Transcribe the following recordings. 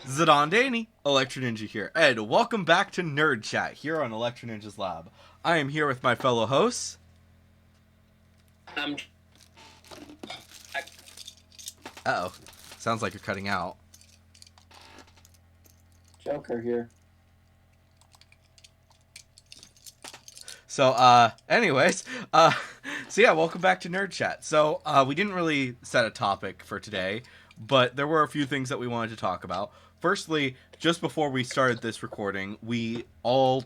Zidane Daney, Electro Ninja here, and welcome back to Nerd Chat here on Electro Ninja's Lab. I am here with my fellow hosts. I'm Uh-oh. Sounds like you're cutting out. Joker here. So, anyways, so yeah, welcome back to Nerd Chat. So, we didn't really set a topic for today, but there were a few things that we wanted to talk about. Firstly, just before we started this recording, we all,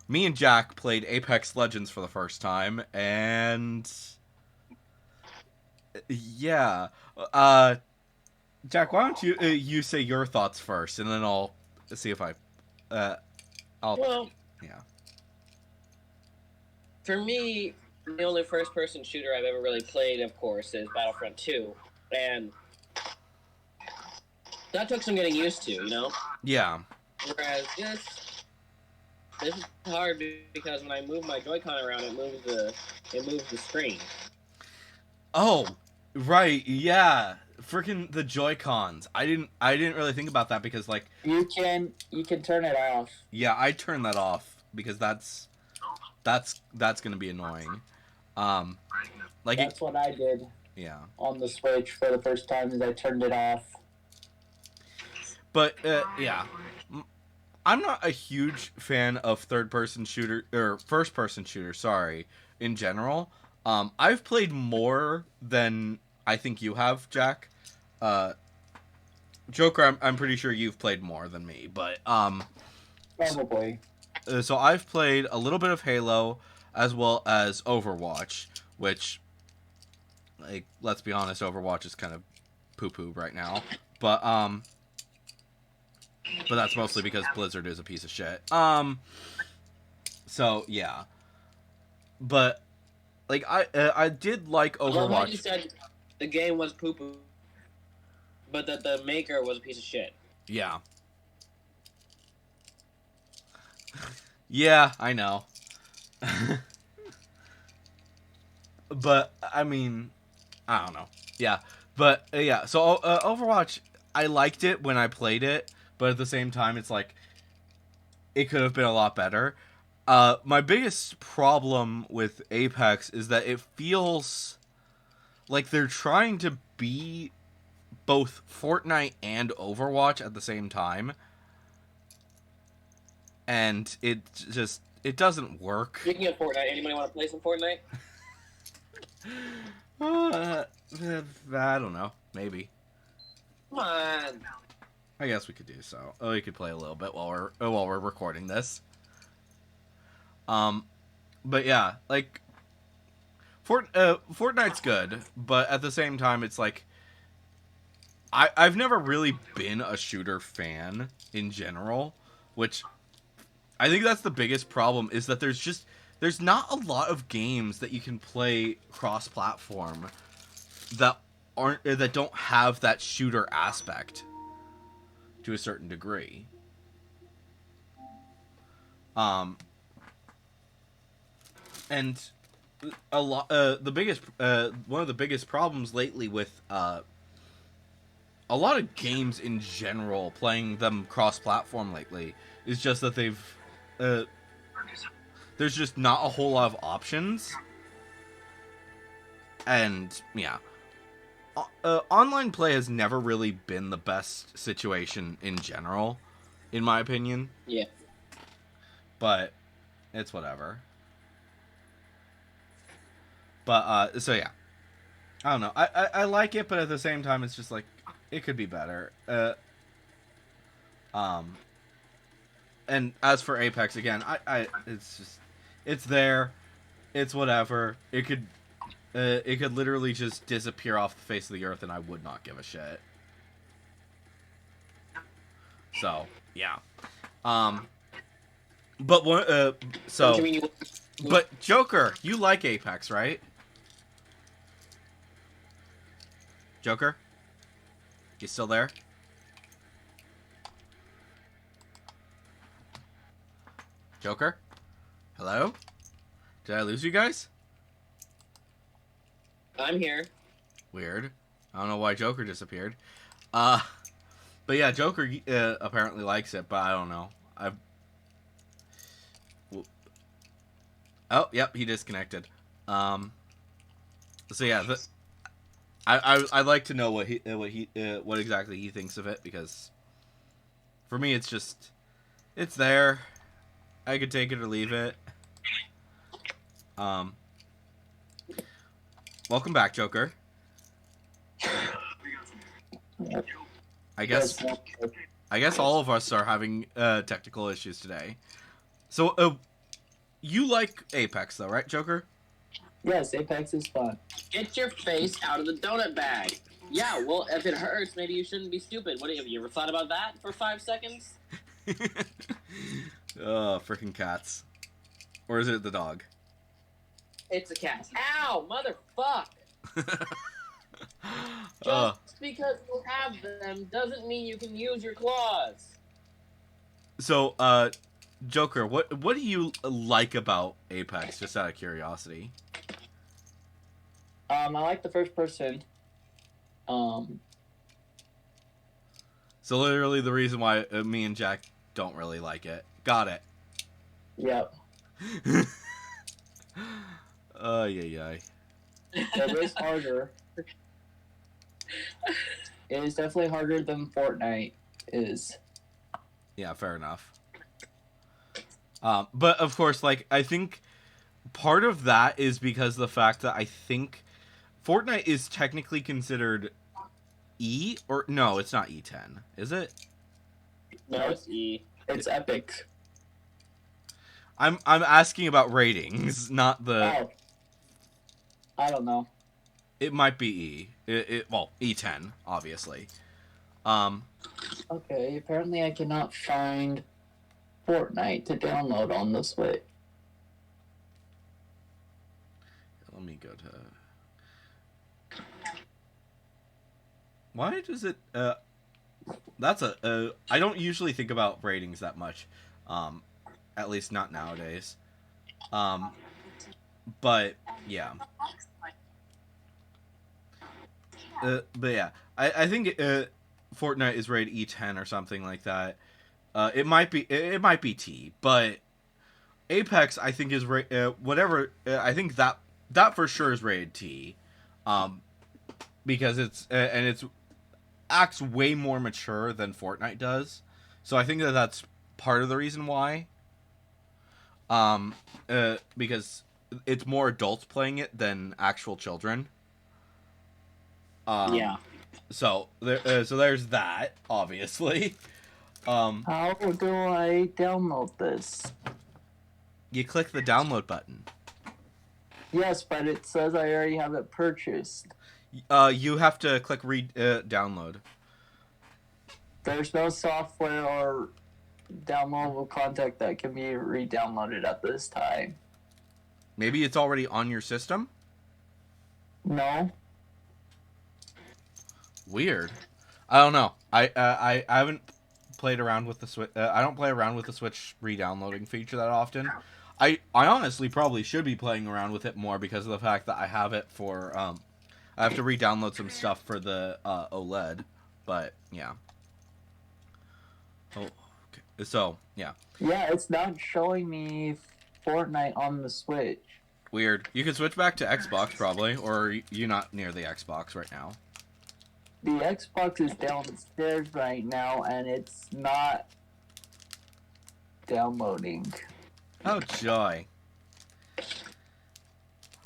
me and Jack played Apex Legends for the first time, and yeah, Jack, why don't you say your thoughts first, and then I'll see if well. Yeah. For me, the only first-person shooter I've ever really played, of course, is Battlefront 2, and that took some getting used to, you know. Yeah. Whereas this is hard because when I move my Joy-Con around, it moves the screen. Oh, right, yeah. Freaking the Joy-Cons. I didn't really think about that because like You can turn it off. yeah, I turned that off because that's gonna be annoying. Like That's what I did. Yeah. On the Switch for the first time is I turned it off. But yeah. I'm not a huge fan of third-person shooter or first-person shooter, sorry, in general. I've played more than I think you have, Jack. Joker, I'm pretty sure you've played more than me, but Probably. So I've played a little bit of Halo as well as Overwatch, which, like, let's be honest, Overwatch is kind of poo-poo right now. But that's mostly because Blizzard is a piece of shit. So yeah. But like I did like Overwatch. Well, you said the game was poo-poo, but that the maker was a piece of shit. Yeah. Yeah, I know. But I mean, I don't know. Yeah, but yeah. So Overwatch, I liked it when I played it, but at the same time, it's like it could have been a lot better. My biggest problem with Apex is that it feels like they're trying to be both Fortnite and Overwatch at the same time, and it doesn't work. Speaking of Fortnite, anybody want to play some Fortnite? I don't know. Maybe. Come on. I guess we could do so. Oh, we could play a little bit while we're recording this. But yeah, like Fortnite's good, but at the same time, it's like I've never really been a shooter fan in general, which I think that's the biggest problem is that there's not a lot of games that you can play cross-platform that don't have that shooter aspect to a certain degree. And a lot the biggest one of the biggest problems lately with a lot of games in general playing them cross-platform lately is just that there's just not a whole lot of options. And yeah, online play has never really been the best situation in general, in my opinion. Yeah. But it's whatever. But so yeah, I don't know. I like it, but at the same time, it's just like it could be better. And as for Apex, again, it's just it's there, it's whatever. It could literally just disappear off the face of the earth, and I would not give a shit. So yeah, but one so. But Joker, you like Apex, right? Joker? You still there? Joker? Hello? Did I lose you guys? I'm here. Weird. I don't know why Joker disappeared. But yeah, Joker apparently likes it, but I don't know. Oh, yep, he disconnected. So yeah, I'd like to know what exactly he thinks of it, because for me it's there. I could take it or leave it. Welcome back, Joker. I guess all of us are having technical issues today. So you like Apex though, right, Joker? Yes, Apex is fun. Get your face out of the donut bag. Yeah, well, if it hurts, maybe you shouldn't be stupid. Have you ever thought about that for 5 seconds? Oh, freaking cats. Or is it the dog? It's a cat. Ow, motherfuck! Uh, Just because you have them doesn't mean you can use your claws. so, Joker, what do you like about Apex, just out of curiosity? I like the first person. So literally the reason why me and Jack don't really like it. Got it. Yep. Yeah. It is harder. It is definitely harder than Fortnite is. Yeah, fair enough. But of course, like, I think part of that is because the fact that I think Fortnite is technically considered E, or no, it's not E10, is it? No, it's E. It's epic. I'm asking about ratings, not the. Oh. I don't know. It might be E. Well, E10, obviously. Okay, apparently I cannot find Fortnite to download on the Switch. Let me go to. Why does it? That's a. I don't usually think about ratings that much. At least not nowadays. But yeah. But yeah, I think Fortnite is rated E10 or something like that. It might be T, but Apex I think is whatever. I think that for sure is rated T, because it's acts way more mature than Fortnite does. So I think that's part of the reason why. Because it's more adults playing it than actual children. Yeah. So there's that, obviously. How do I download this? You click the download button. Yes, but it says I already have it purchased. You have to click download. There's no software or downloadable content that can be re-downloaded at this time. Maybe it's already on your system? No. Weird. I don't know. I haven't played around with the Switch. I don't play around with the Switch re-downloading feature that often. I honestly probably should be playing around with it more because of the fact that I have it for I have to re-download some stuff for the OLED, but yeah. Oh, okay. So yeah. Yeah, it's not showing me Fortnite on the Switch. Weird. You could switch back to Xbox probably, or you're not near the Xbox right now. The Xbox is downstairs right now, and it's not downloading. Oh, joy.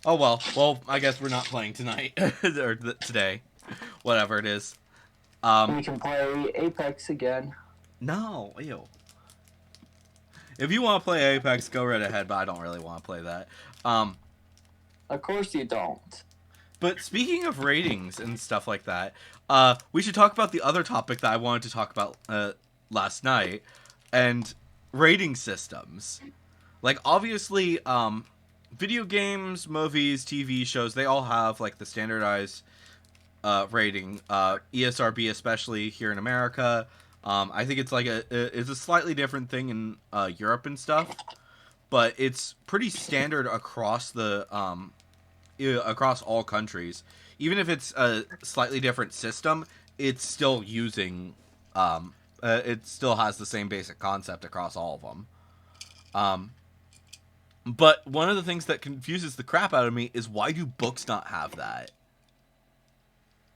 Oh, well, I guess we're not playing tonight, or today, whatever it is. We can play Apex again. No, ew. If you want to play Apex, go right ahead, but I don't really want to play that. Of course you don't. But speaking of ratings and stuff like that, we should talk about the other topic that I wanted to talk about last night, and rating systems. Like, obviously, video games, movies, TV shows, they all have, like, the standardized rating. ESRB, especially here in America. I think it's like it's a slightly different thing in Europe and stuff, but it's pretty standard across the across all countries. Even if it's a slightly different system, it's still using It still has the same basic concept across all of them. But one of the things that confuses the crap out of me is, why do books not have that?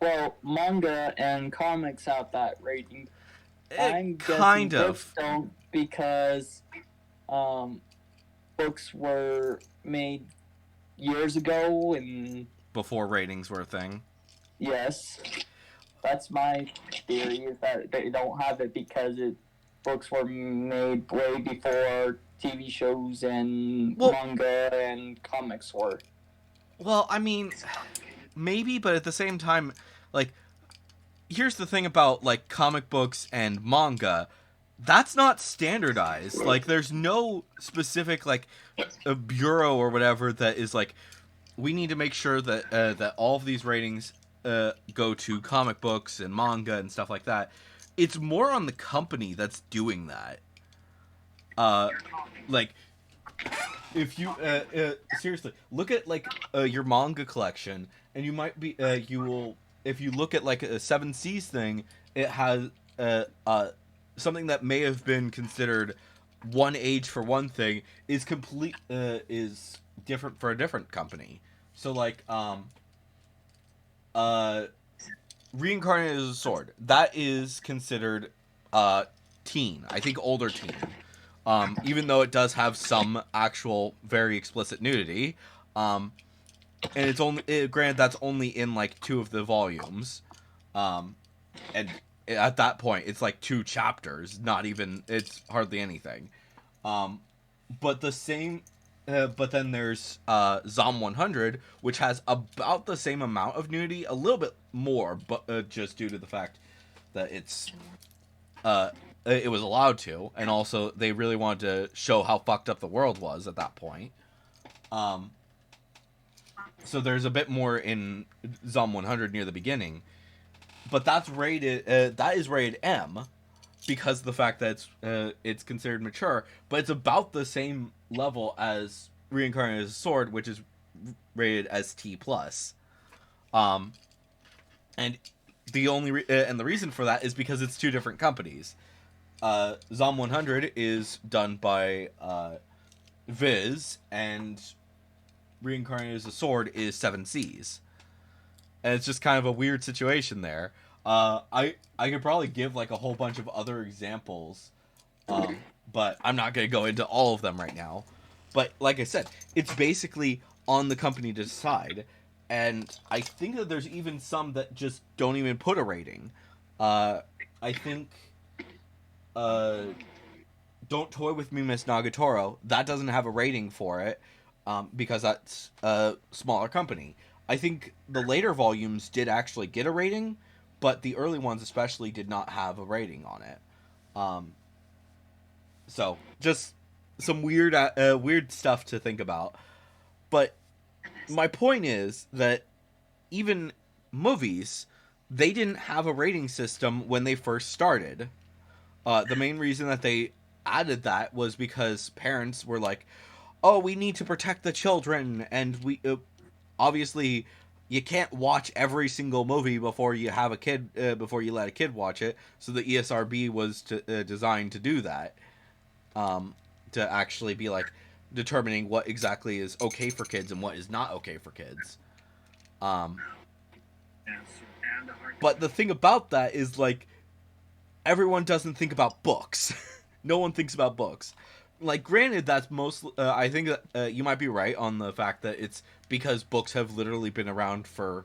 Well, manga and comics have that rating. I'm Kind guessing of. books don't, because books were made years ago, and Before ratings were a thing. yes, that's my theory, is that they don't have it because books were made way before TV shows and manga and comics were. Well, I mean, maybe, but at the same time, like, here's the thing about, like, comic books and manga. That's not standardized. Like, there's no specific, like, a bureau or whatever that is like, we need to make sure that that all of these ratings go to comic books and manga and stuff like that. It's more on the company that's doing that. Like, if you seriously look at, like, your manga collection, and you might be you will, if you look at, like, a Seven Seas thing, it has something that may have been considered one age for one thing is different for a different company. So, like, Reincarnated as a Sword, that is considered teen. I think older teen. Even though it does have some actual very explicit nudity. And it's only, granted, that's only in, like, 2 of the volumes. And at that point, it's like 2 chapters, not even, it's hardly anything. But the same, but then there's Zom 100, which has about the same amount of nudity, a little bit more, but just due to the fact that it was allowed to, and also they really wanted to show how fucked up the world was at that point. So there's a bit more in Zom 100 near the beginning, but that's rated. That is rated M, because of the fact that it's considered mature, but it's about the same level as Reincarnated as a Sword, which is rated as T+. And the only and the reason for that is because it's 2 different companies. Zom 100 is done by Viz, and Reincarnated as a Sword is Seven Seas. And it's just kind of a weird situation there. I could probably give, like, a whole bunch of other examples, but I'm not going to go into all of them right now. But like I said, it's basically on the company to decide, and I think that there's even some that just don't even put a rating. I think Don't Toy With Me, Miss Nagatoro, that doesn't have a rating for it, because that's a smaller company. I think the later volumes did actually get a rating, but the early ones especially did not have a rating on it. So, just some weird stuff to think about. But my point is that even movies, they didn't have a rating system when they first started. The main reason that they added that was because parents were like, oh, we need to protect the children, and we obviously you can't watch every single movie before you have a kid, before you let a kid watch it. So the ESRB was designed to do that, to actually be like determining what exactly is okay for kids and what is not okay for kids. But the thing about that is, like, everyone doesn't think about books. No one thinks about books. Like, granted, that's most. I think that you might be right on the fact that it's because books have literally been around for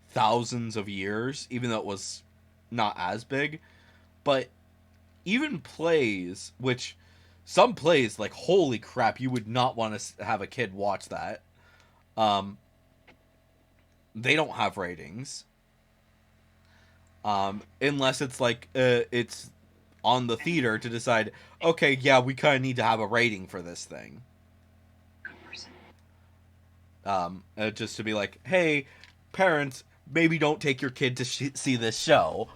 thousands of years, even though it was not as big. But even plays, which some plays, like, holy crap, you would not want to have a kid watch that. They don't have ratings. Unless it's like it's on the theater to decide, okay, yeah, we kind of need to have a rating for this thing. Just to be like, hey, parents, maybe don't take your kid to see this show.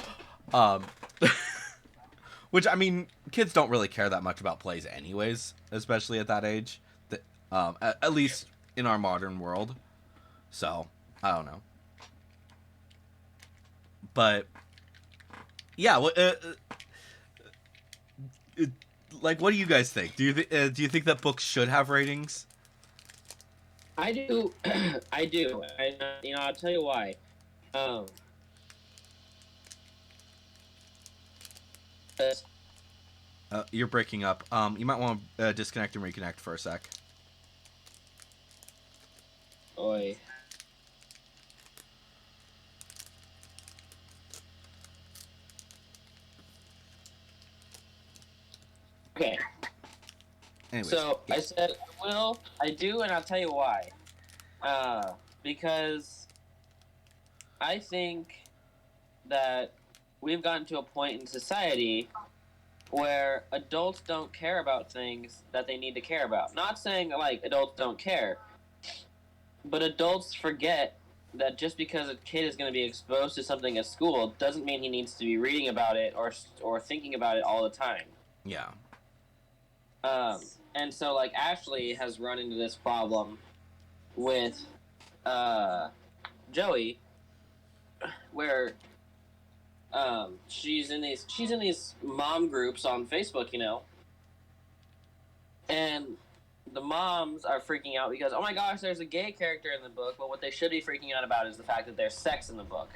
Which, I mean, kids don't really care that much about plays anyways, especially at that age. At least in our modern world. So, I don't know. But, yeah, like, what do you guys think? Do you think that books should have ratings? I do. I do. And, I'll tell you why. Um, uh, You're breaking up. You might want to disconnect and reconnect for a sec. Oi. Okay. Anyways, So yeah. I said, well, I do, and I'll tell you why. Because I think that we've gotten to a point in society where adults don't care about things that they need to care about. Not saying, like, adults don't care, but adults forget that just because a kid is going to be exposed to something at school doesn't mean he needs to be reading about it or thinking about it all the time. Yeah. And so, like, Ashley has run into this problem with Joey, where she's in these mom groups on Facebook, and the moms are freaking out because, oh my gosh, there's a gay character in the book, but what they should be freaking out about is the fact that there's sex in the book.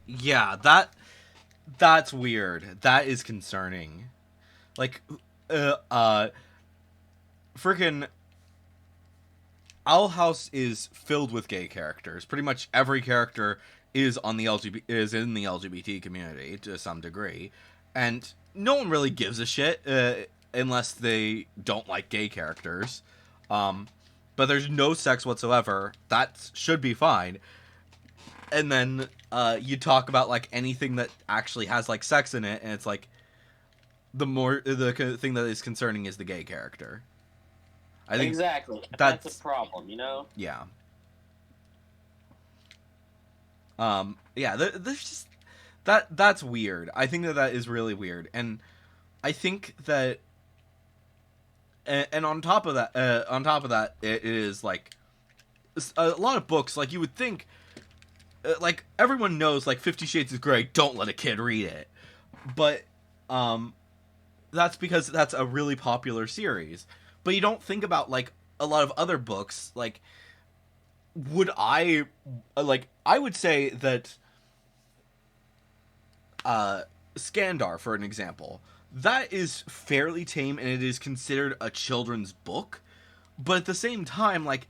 Yeah, that's weird. That is concerning. Like, freaking Owl House is filled with gay characters. Pretty much every character is in the LGBT community to some degree, and no one really gives a shit unless they don't like gay characters. But there's no sex whatsoever. That should be fine. And then you talk about like anything that actually has like sex in it, and it's like the thing that is concerning is the gay character. I think exactly. That's a problem, Yeah. Yeah. There's just that's weird. I think that is really weird, and I think that, and on top of that, it is like a lot of books. Like you would think, like everyone knows, like 50 Shades of Grey. Don't let a kid read it, but that's because that's a really popular series. But you don't think about like a lot of other books. Like, I would say that Skandar, for an example, that is fairly tame and it is considered a children's book. But at the same time, like,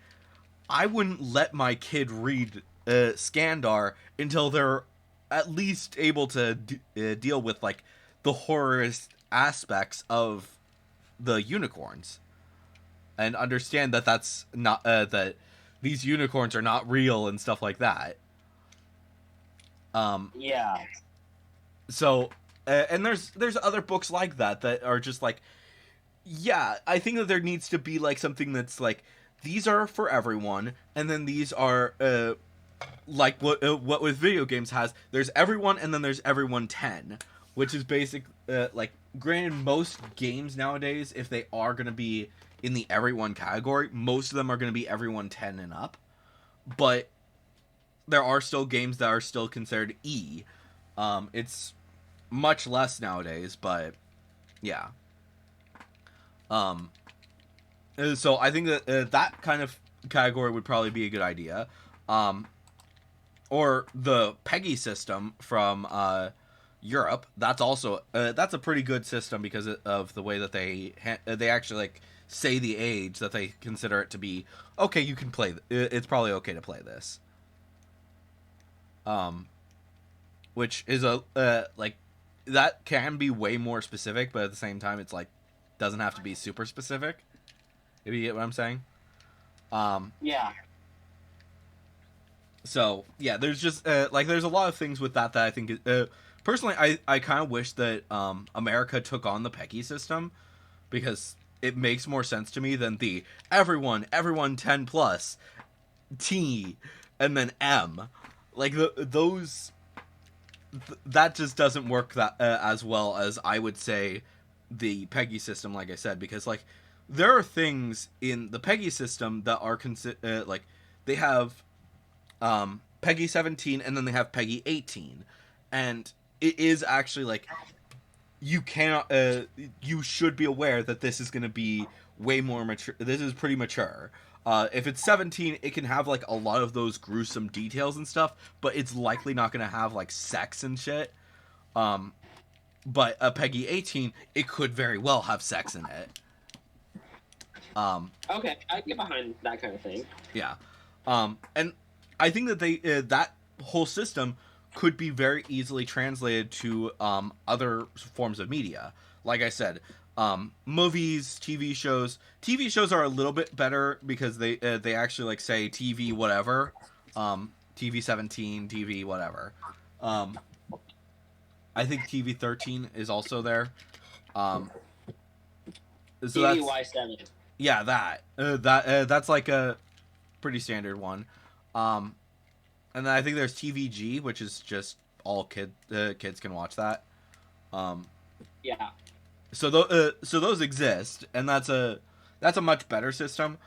I wouldn't let my kid read Skandar until they're at least able to deal with like the horrorist aspects of the unicorns, and understand that that's not that these unicorns are not real and stuff like that. Yeah. So, and there's other books like that are just like, yeah, I think that there needs to be like something that's like, these are for everyone, and then these are like what with video games has. There's everyone, and then there's everyone 10, which is basic. Like, granted, most games nowadays, if they are gonna be in the everyone category, most of them are gonna be everyone 10 and up. But there are still games that are still considered E. It's much less nowadays, but yeah. So I think that that kind of category would probably be a good idea. Or the PEGI system from Europe. That's also that's a pretty good system because of the way that they actually like say the age that they consider it to be. Okay, you can play. It's probably okay to play this. Which is a like, that can be way more specific, but at the same time, it's like doesn't have to be super specific. If you get what I'm saying. Yeah. So yeah, there's just like there's a lot of things with that I think personally I kind of wish that America took on the PEGI system, because it makes more sense to me than the everyone 10 plus T and then M. Like that just doesn't work that as well as I would say the PEGI system, like I said, because like there are things in the PEGI system that are like they have PEGI 17 and then they have PEGI 18, and it is actually like you cannot. You should be aware that this is going to be way more mature. This is pretty mature. If it's 17, it can have like a lot of those gruesome details and stuff, but it's likely not going to have like sex and shit. But a Peggy 18, it could very well have sex in it. Okay, I can get behind that kind of thing. Yeah. And I think that they that whole system could be very easily translated to other forms of media. Like I said, movies, TV shows. TV shows are a little bit better because they actually like say TV whatever, TV 17, TV whatever. I think TV 13 is also there. So TV Y7. Yeah, that's like a pretty standard one. And then I think there's TVG, which is just all kids can watch that. Yeah. So those exist, and that's a much better system.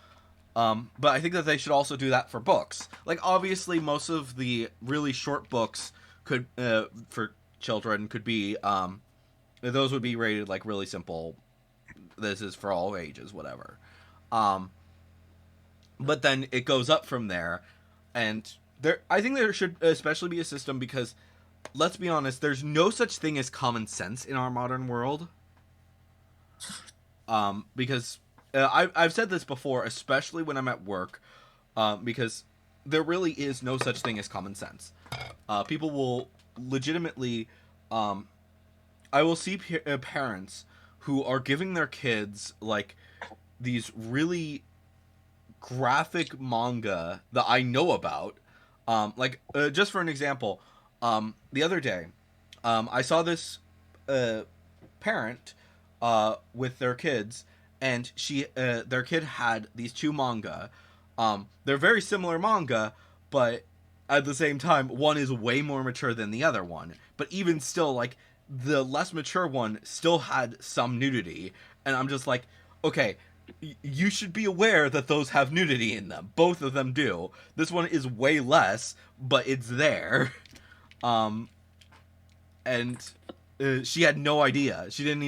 But I think that they should also do that for books. Like obviously, most of the really short books could for children could be those would be rated like really simple. This is for all ages, whatever. But then it goes up from there, and I think there should especially be a system because, let's be honest, there's no such thing as common sense in our modern world. Because I've said this before, especially when I'm at work, because there really is no such thing as common sense. People will legitimately, I will see parents who are giving their kids like these really graphic manga that I know about. Just for an example, the other day, I saw this parent with their kids, and their kid had these two manga. They're very similar manga, but at the same time, one is way more mature than the other one. But even still, like, the less mature one still had some nudity, and I'm just like, okay, you should be aware that those have nudity in them. Both of them do. This one is way less, but it's there. And she had no idea. She didn't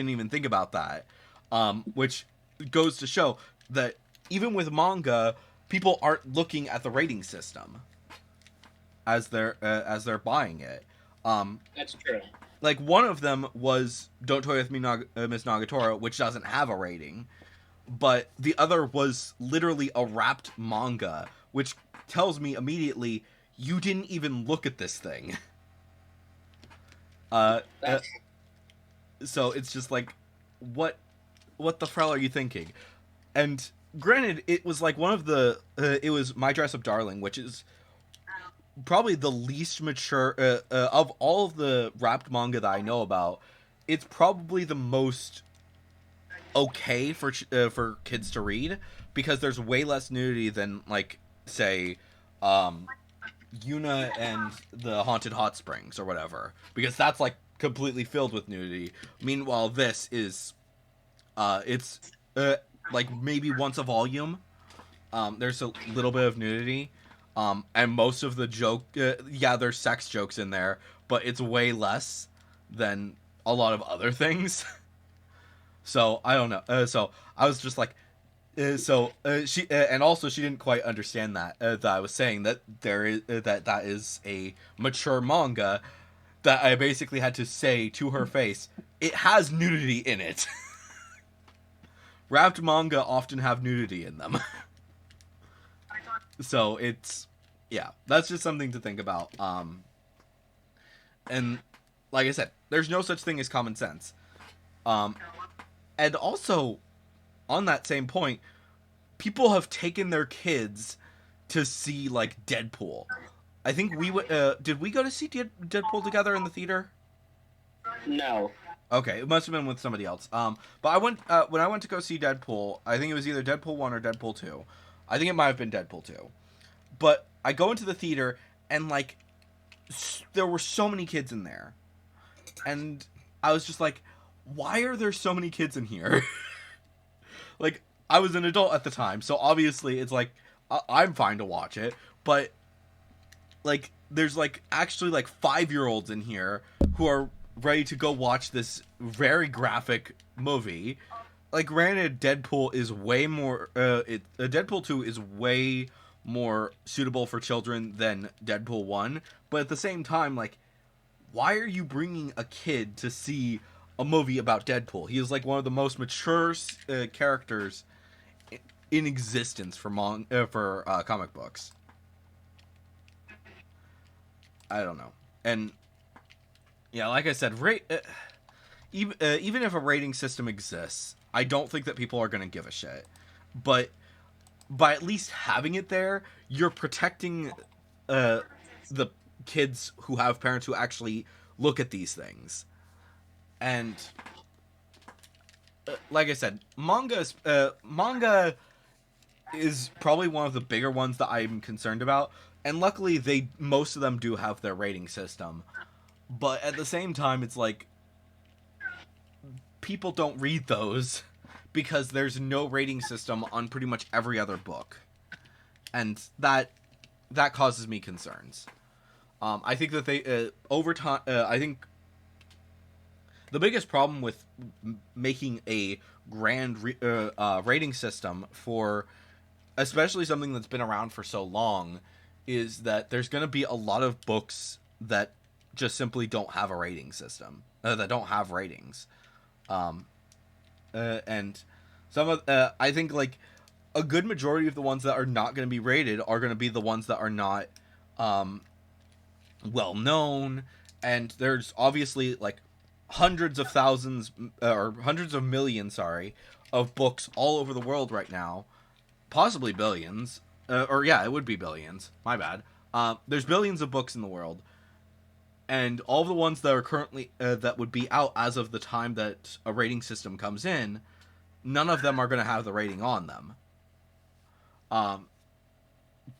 even think about that. Which goes to show that even with manga, people aren't looking at the rating system as they're buying it. That's true. Like one of them was Don't Toy With Me, Miss Nagatoro, which doesn't have a rating, but the other was literally a wrapped manga, which tells me immediately you didn't even look at this thing. So it's just like, what the frell are you thinking? And granted, it was like one of the it was My Dress Up Darling, which is probably the least mature of all of the wrapped manga that I know about. It's probably the most okay for kids to read because there's way less nudity than like say Yuna and the Haunted Hot Springs or whatever, because that's like completely filled with nudity. Meanwhile, this is it's like maybe once a volume. There's a little bit of nudity. And most of the joke, there's sex jokes in there, but it's way less than a lot of other things. So I don't know. So I was just like, she, and also she didn't quite understand that I was saying that there is that is a mature manga. That I basically had to say to her face, it has nudity in it. Wrapped manga often have nudity in them. So it's, yeah, that's just something to think about. And like I said, there's no such thing as common sense. And also, on that same point, people have taken their kids to see like Deadpool. I think we did we go to see Deadpool together in the theater? No. Okay, it must have been with somebody else. But I went when I went to go see Deadpool. I think it was either Deadpool 1 or Deadpool 2. I think it might have been Deadpool 2. But I go into the theater and like there were so many kids in there. And I was just like, why are there so many kids in here? Like, I was an adult at the time, so obviously it's like I'm fine to watch it, but like there's like actually like 5-year-olds in here who are ready to go watch this very graphic movie. Like, granted, Deadpool is way more. Deadpool 2 is way more suitable for children than Deadpool 1, but at the same time, like, why are you bringing a kid to see a movie about Deadpool? He is like one of the most mature characters in existence for comic books. I don't know. And yeah, like I said, even if a rating system exists, I don't think that people are going to give a shit. But by at least having it there, you're protecting the kids who have parents who actually look at these things. And like I said, manga is probably one of the bigger ones that I'm concerned about. And luckily, most of them do have their rating system. But at the same time, it's like, people don't read those because there's no rating system on pretty much every other book. And that causes me concerns. I think that they, over time, I think the biggest problem with making a grand rating system for especially something that's been around for so long is that there's going to be a lot of books that just simply don't have a rating system, that don't have ratings. And some of, I think, like, a good majority of the ones that are not going to be rated are going to be the ones that are not, well known, and there's obviously, like, hundreds of millions, of books all over the world right now, possibly billions, it would be billions, my bad. There's billions of books in the world, and all the ones that are currently, that would be out as of the time that a rating system comes in, none of them are going to have the rating on them.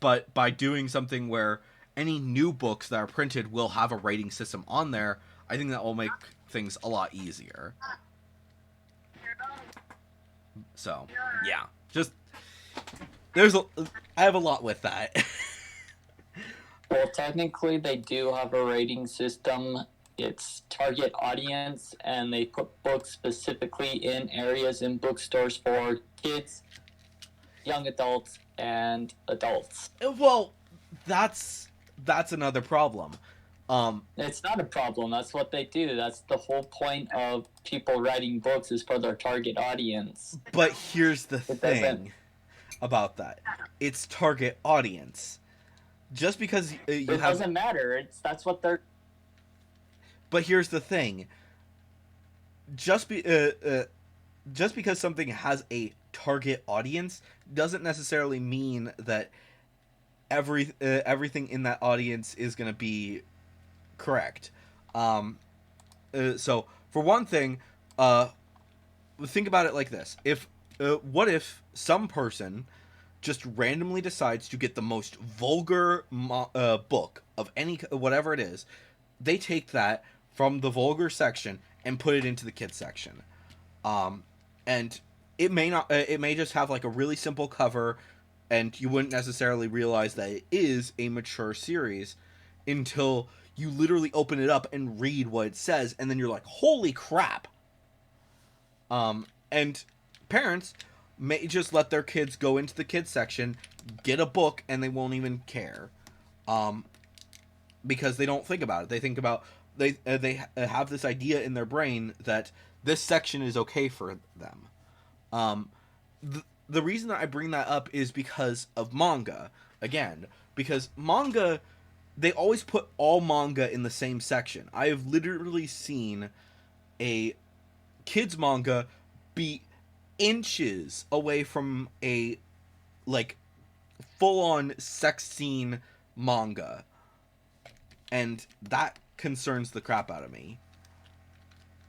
But by doing something where any new books that are printed will have a rating system on there, I think that will make things a lot easier. So, yeah. Just, I have a lot with that. Well, technically, they do have a rating system. It's target audience, and they put books specifically in areas in bookstores for kids, young adults, and adults. Well, that's another problem. It's not a problem. That's what they do. That's the whole point of people writing books, is for their target audience. But here's the thing about that. It's target audience. Just because it doesn't matter. That's what they're... But here's the thing. Just because something has a target audience doesn't necessarily mean that everything in that audience is going to be correct. So for one thing, think about it like this: what if some person just randomly decides to get the most vulgar book of whatever it is? They take that from the vulgar section and put it into the kids section, and it may just have like a really simple cover, and you wouldn't necessarily realize that it is a mature series until you literally open it up and read what it says, and then you're like, holy crap. And parents may just let their kids go into the kids section, get a book, and they won't even care, because they don't think about it. They think about, they have this idea in their brain that this section is okay for them. The reason that I bring that up is because of manga. Again, because manga, they always put all manga in the same section. I have literally seen a kids manga be inches away from a, like, full-on sex scene manga. And that concerns the crap out of me.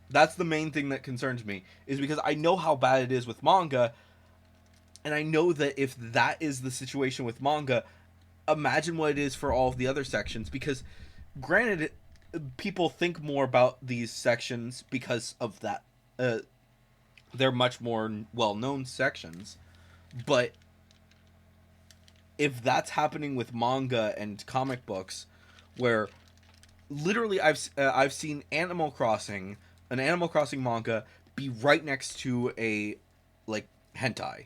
That's the main thing that concerns me, is because I know how bad it is with manga, and I know that if that is the situation with manga, imagine what it is for all of the other sections. Because granted, people think more about these sections because of that. They're much more well-known sections. But if that's happening with manga and comic books, where literally I've seen Animal Crossing, an Animal Crossing manga, be right next to a like hentai,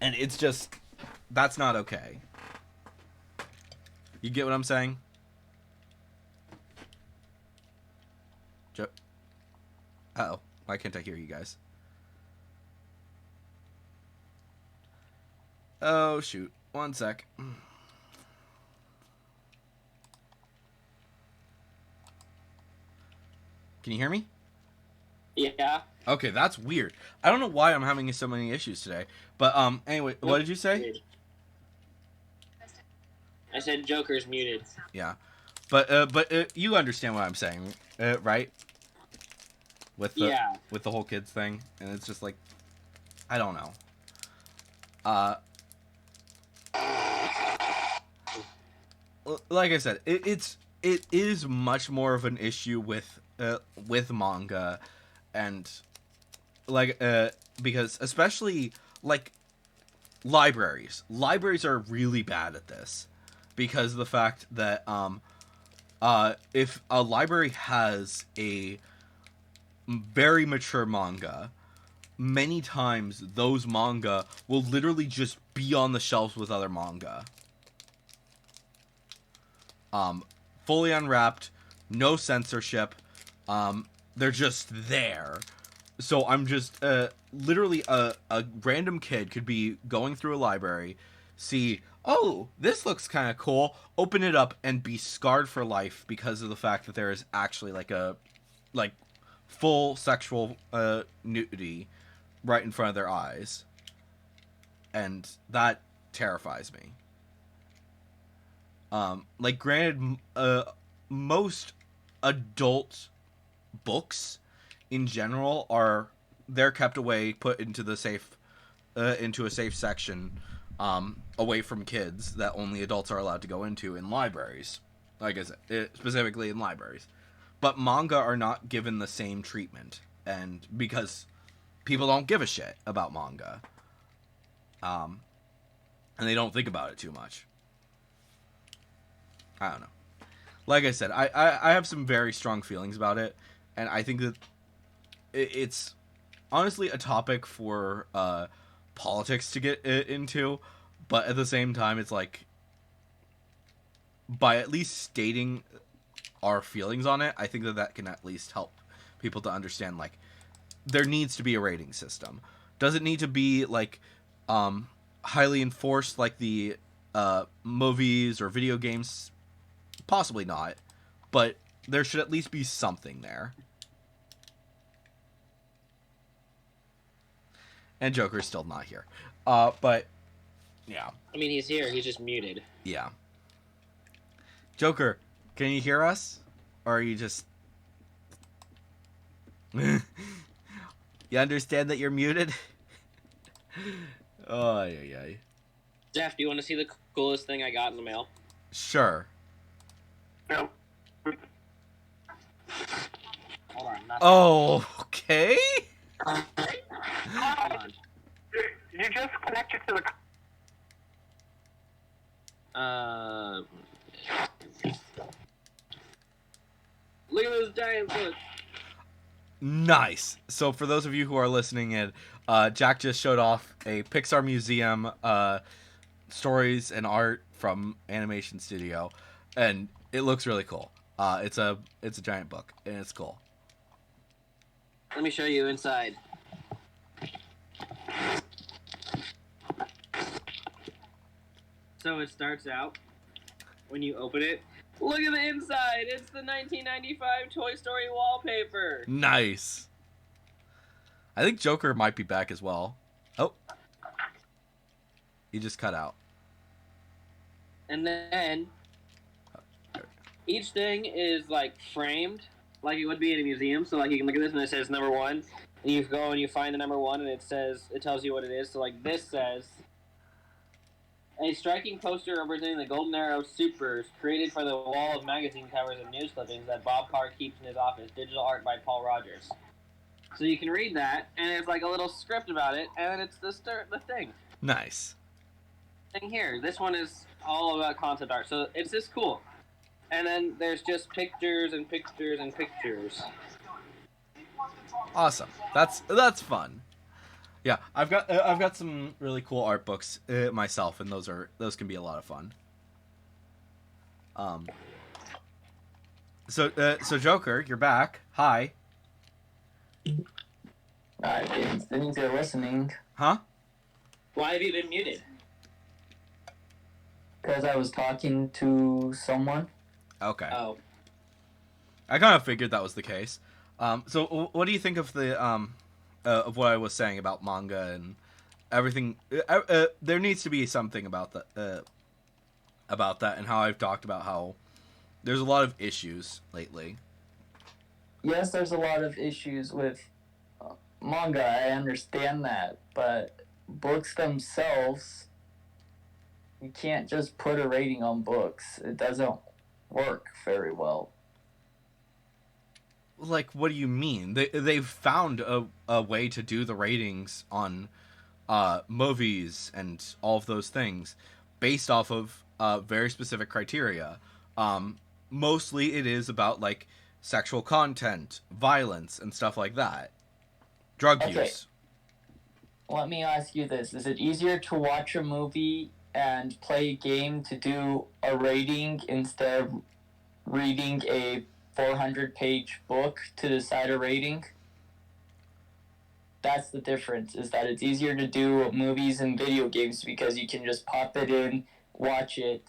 and it's just that's not okay. You get what I'm saying? Uh-oh. Why can't I hear you guys? Oh, shoot. One sec. Can you hear me? Yeah. Okay, that's weird. I don't know why I'm having so many issues today. But, anyway, what did you say? I said Joker's muted. Yeah. But you understand what I'm saying, right? With the whole kids thing. And it's just like, I don't know. Like I said, it is much more of an issue with manga, and like because especially like libraries are really bad at this, because of the fact that if a library has a very mature manga, many times those manga will literally just be on the shelves with other manga. Fully unwrapped, no censorship. They're just there. So I'm just literally a random kid could be going through a library, see, oh, this looks kind of cool, open it up, and be scarred for life because of the fact that there is actually like a full sexual nudity right in front of their eyes, and that terrifies me. Like, granted, most adult books in general they're kept away, put into the safe into a safe section, away from kids, that only adults are allowed to go into in libraries, like I said, specifically in libraries. But manga are not given the same treatment, and because people don't give a shit about manga, and they don't think about it too much. I don't know. Like I said, I have some very strong feelings about it, and I think that it's honestly a topic for politics to get into, but at the same time, it's like, by at least stating our feelings on it, I think that can at least help people to understand, like, there needs to be a rating system. Does it need to be like highly enforced like the movies or video games? Possibly not, but there should at least be something there. And Joker's still not here. But yeah. I mean, he's here. He's just muted. Yeah. Joker, can you hear us? Or are you just... You understand that you're muted? Oh, yeah. Jeff, do you want to see the coolest thing I got in the mail? Sure. No. Hold on. Oh, okay. Hold on. You just connected to the... Look at those giant foot. Nice. So for those of you who are listening in, Jack just showed off a Pixar Museum stories and art from Animation Studio, and it looks really cool. It's a giant book, and it's cool. Let me show you inside. So it starts out, when you open it, look at the inside! It's the 1995 Toy Story wallpaper! Nice. I think Joker might be back as well. Oh. He just cut out. And then, each thing is, like, framed, like it would be in a museum. So, like, you can look at this and it says number 1. And you go and you find the number 1 and it tells you what it is. So, like, this says... A striking poster representing the Golden Arrow Supers, created for the wall of magazine covers and news clippings that Bob Carr keeps in his office. Digital art by Paul Rogers. So you can read that, and it's like a little script about it, and then it's the thing. Nice. Thing here. This one is all about concept art, so it's this cool. and then there's just pictures and pictures and pictures. Awesome. That's fun. Yeah, I've got some really cool art books myself, and those can be a lot of fun. So Joker, you're back. Hi. I didn't think they're listening. Huh? Why have you been muted? Because I was talking to someone. Okay. Oh. I kind of figured that was the case. So what do you think of the of what I was saying about manga and everything? There needs to be something about that, and how I've talked about how there's a lot of issues lately. Yes, there's a lot of issues with manga. I understand that, but books themselves, you can't just put a rating on books. It doesn't work very well. Like, what do you mean? They've found a way to do the ratings on movies and all of those things based off of very specific criteria. Mostly it is about like sexual content, violence, and stuff like that. Drug use. Let me ask you this. Is it easier to watch a movie and play a game to do a rating instead of reading a 400-page book to decide a rating? That's the difference, is that it's easier to do movies and video games because you can just pop it in, watch it,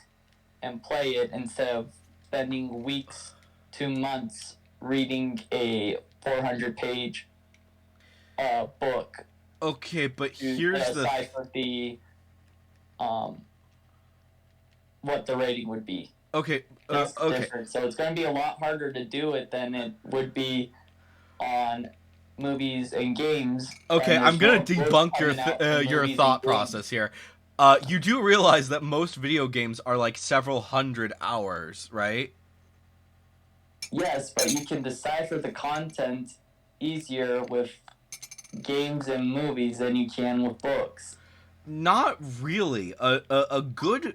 and play it instead of spending weeks to months reading a 400-page book. Okay, but here's the decipher the what the rating would be. Okay. That's the Okay. difference. So it's going to be a lot harder to do it than it would be on movies and games. Okay, And I'm gonna there's no debunk books coming out from your movies thought and games. process here. You do realize that most video games are like several hundred hours, right? Yes, but you can decipher the content easier with games and movies than you can with books. Not really. A good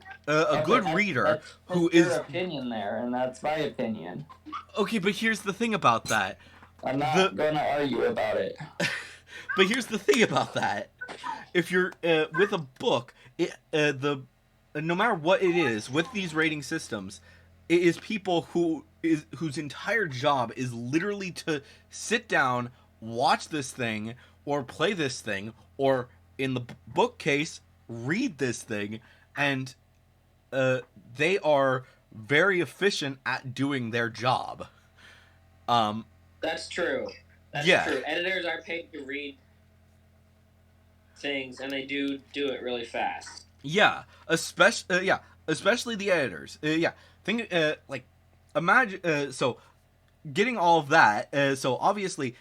reader who that's your is opinion there, and that's my opinion. okay. But here's the thing about that. I'm not going to argue about it. But here's the thing about that. If you're with a book, no matter what it is with these rating systems, it is people whose entire job is literally to sit down, watch this thing, or play this thing, or in the book case, read this thing, and they are very efficient at doing their job. That's true. That's Yeah. true. Editors are paid to read things, and they do it really fast. Yeah, especially the editors. Think like imagine so getting all of that. So obviously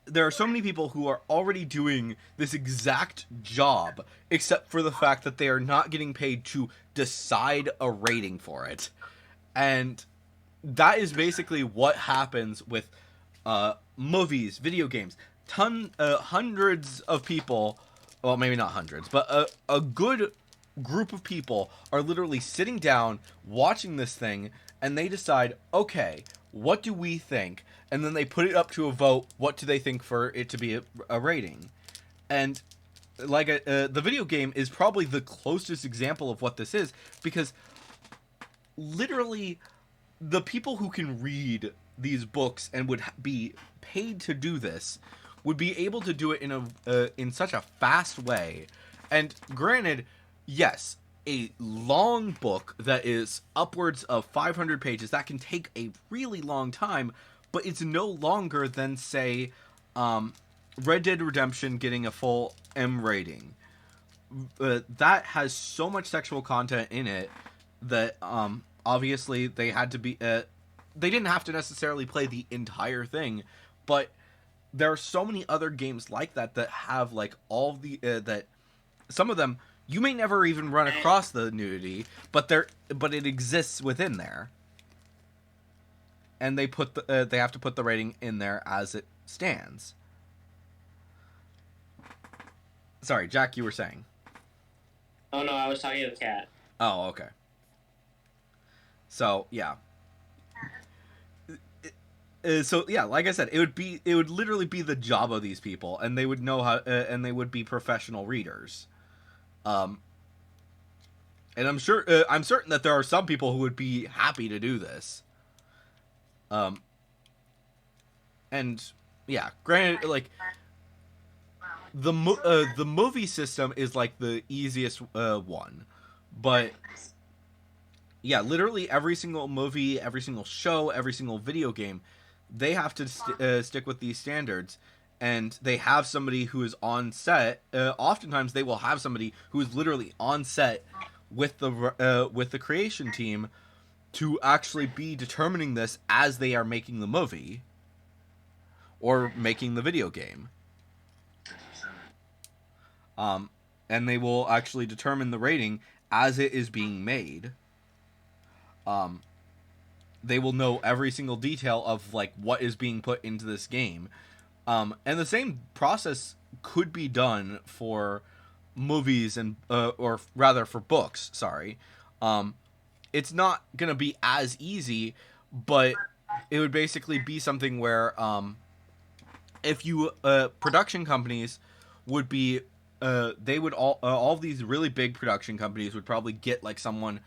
there are so many people who are already doing this exact job, except for the fact that they are not getting paid to decide a rating for it, and that is basically what happens with movies, video games. Hundreds of people, well, maybe not hundreds, but a good group of people are literally sitting down, watching this thing, and they decide, okay, what do we think? And then they put it up to a vote. What do they think for it to be a rating? And like the video game is probably the closest example of what this is, because literally the people who can read these books and would be paid to do this would be able to do it in such a fast way. And granted, yes, a long book that is upwards of 500 pages, that can take a really long time, but it's no longer than, say, Red Dead Redemption getting a full M rating. That has so much sexual content in it that obviously they had to be they didn't have to necessarily play the entire thing, but there are so many other games like that that have like all the that some of them you may never even run across the nudity, but it exists within there, and they have to put the rating in there as it stands. Sorry, Jack, you were saying. Oh no, I was talking to the cat. Oh, okay. So yeah, so yeah, like I said, it would literally be the job of these people, and they would know how, and they would be professional readers. And I'm certain that there are some people who would be happy to do this. And yeah, granted, like the movie system is like the easiest one, but yeah, literally every single movie, every single show, every single video game, they have to stick with these standards, and they have somebody who is on set. Oftentimes, they will have somebody who is literally on set with the creation team to actually be determining this as they are making the movie or making the video game. And they will actually determine the rating as it is being made. They will know every single detail of like what is being put into this game. And the same process could be done for movies and or rather for books, sorry. It's not going to be as easy, but it would basically be something where if you production companies would be they would all of these really big production companies would probably get like someone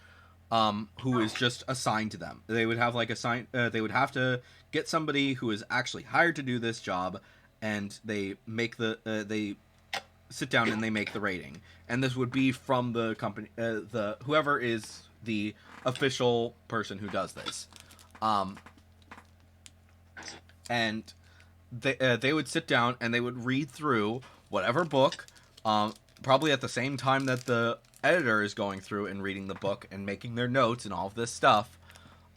who is just assigned to them. They would have like they would have to get somebody who is actually hired to do this job, and they make they sit down and they make the rating. And this would be from the company, the whoever is the official person who does this. And they would sit down and they would read through whatever book, probably at the same time that the editor is going through and reading the book and making their notes and all of this stuff.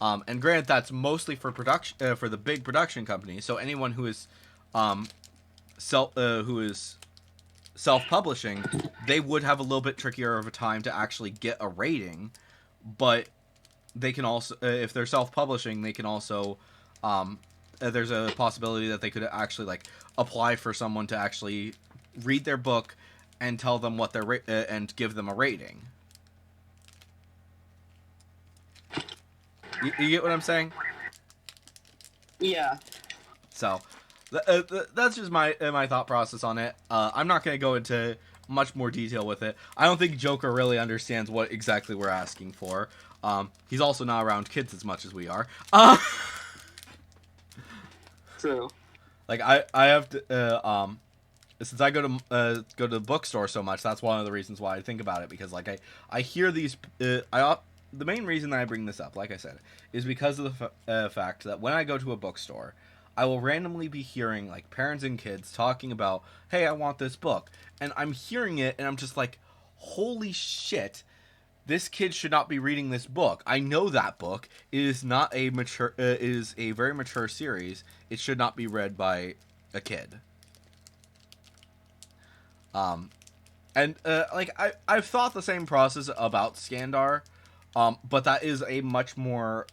And granted, that's mostly for production, for the big production companies. So anyone who is self-publishing, they would have a little bit trickier of a time to actually get a rating. But they can also, if they're self-publishing, they can also, there's a possibility that they could actually like apply for someone to actually read their book and tell them what their and give them a rating. You get what I'm saying? Yeah. So that's just my thought process on it. I'm not going to go into much more detail with it. I don't think Joker really understands what exactly we're asking for. He's also not around kids as much as we are. True. Like I have to since I go to the bookstore so much, that's one of the reasons why I think about it, because like I hear these the main reason that I bring this up, like I said, is because of the fact that when I go to a bookstore, I will randomly be hearing like parents and kids talking about, hey, I want this book, and I'm hearing it and I'm just like, holy shit, this kid should not be reading this book. I know that book. It is not a mature. It is a very mature series. It should not be read by a kid. And like I've thought the same process about Skandar, but that is a much more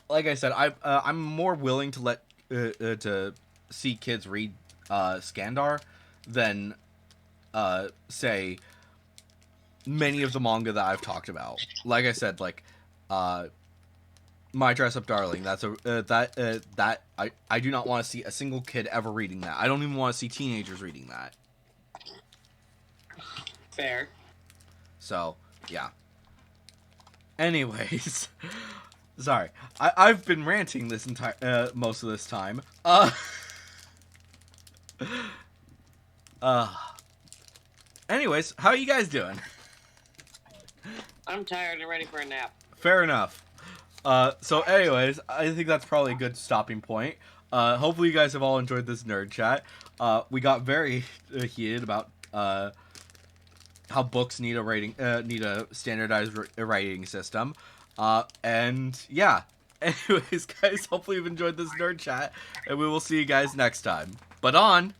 like I said, I'm more willing to let to see kids read Skandar than say many of the manga that I've talked about. Like I said, like My Dress Up Darling. That's that I do not want to see a single kid ever reading that. I don't even want to see teenagers reading that. Fair. So yeah. Anyways, sorry, I've been ranting this entire most of this time. Anyways, how are you guys doing? I'm tired and ready for a nap. Fair enough. So anyways, I think that's probably a good stopping point. Hopefully you guys have all enjoyed this nerd chat. We got very heated about how books need a rating, need a standardized rating system. And yeah. Anyways, guys, hopefully you've enjoyed this nerd chat, and we will see you guys next time. But on